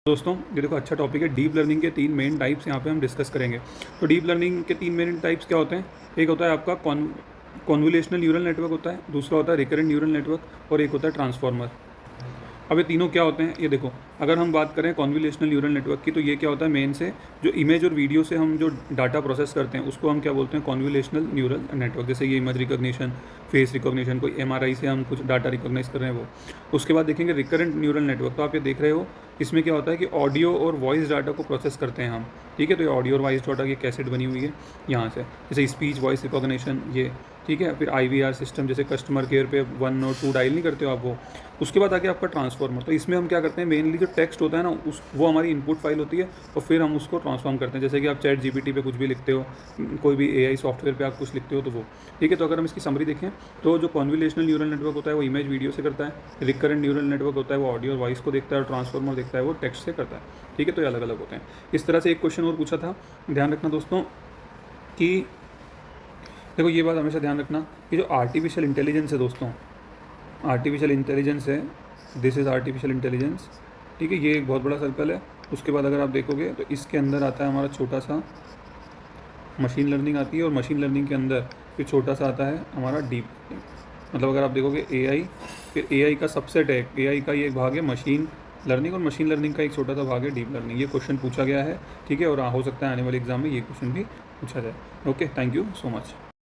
दोस्तों ये देखो अच्छा टॉपिक है। डीप लर्निंग के 3 मेन टाइप्स यहाँ पे हम डिस्कस करेंगे। तो डीप लर्निंग के 3 मेन टाइप्स क्या होते हैं? एक होता है आपका कॉन्वोल्यूशनल न्यूरल नेटवर्क होता है, दूसरा होता है रिकरेंट न्यूरल नेटवर्क और एक होता है ट्रांसफॉर्मर। अब ये तीनों क्या होते हैं ये देखो। अगर हम बात करें कॉन्वोल्यूशनल न्यूरल नेटवर्क की, तो ये क्या होता है मेन से जो इमेज और वीडियो से हम जो डाटा प्रोसेस करते हैं उसको हम क्या बोलते हैं? Convolutional neural network. जैसे ये इमेज रिकॉग्निशन, फेस रिकॉग्निशन, कोई एमआरआई से हम कुछ डाटा रिकॉग्नाइज कर रहे हैं वो। उसके बाद देखेंगे रिकरेंट न्यूरल नेटवर्क। तो आप ये देख रहे हो, इसमें क्या होता है कि ऑडियो और वॉइस डाटा को प्रोसेस करते हैं हम। ठीक है, तो ये ऑडियो और वॉइस डाटा की कैसेट बनी हुई है यहाँ से, जैसे स्पीच वॉइस रिकॉग्निशन ये। ठीक है, फिर IVR सिस्टम, जैसे कस्टमर केयर पे 1 और 2 डायल नहीं करते हो आप वो। उसके बाद आगे आपका ट्रांसफॉर्मर। तो इसमें हम क्या करते हैं, मेनली जो टेक्स्ट होता है ना वो हमारी इनपुट फाइल होती है और फिर हम उसको ट्रांसफॉर्म करते हैं। जैसे कि आप चैट GPT पे कुछ भी लिखते हो, कोई भी AI सॉफ्टवेयर पे आप कुछ लिखते हो तो वो। ठीक है, तो अगर हम इसकी समरी देखें तो जो कॉन्वोल्यूशनल न्यूरल नेटवर्क होता है वो इमेज वीडियो से करता है, रिकरेंट न्यूरल नेटवर्क होता है वो ऑडियो और वॉइस को देखता है, और ट्रांसफॉर्मर देखता है वो टेक्स्ट से करता है। ठीक है, तो ये अलग अलग होते हैं। इस तरह से एक क्वेश्चन और पूछा था, ध्यान रखना दोस्तों कि देखो ये बात हमेशा ध्यान रखना कि जो आर्टिफिशियल इंटेलिजेंस है दोस्तों, आर्टिफिशियल इंटेलिजेंस है, दिस इज़ आर्टिफिशियल इंटेलिजेंस। ठीक है, ये एक बहुत बड़ा सर्कल है। उसके बाद अगर आप देखोगे तो इसके अंदर आता है हमारा छोटा सा मशीन लर्निंग आती है, और मशीन लर्निंग के अंदर फिर छोटा सा आता है हमारा डीप लर्निंग। मतलब अगर आप देखोगे AI, फिर AI का सबसेट है, AI का ये एक भाग है मशीन लर्निंग, और मशीन लर्निंग का एक छोटा सा भाग है डीप लर्निंग। ये क्वेश्चन पूछा गया है। ठीक है, और हो सकता है आने वाले एग्जाम में ये क्वेश्चन भी पूछा जाए। Okay, thank you so much.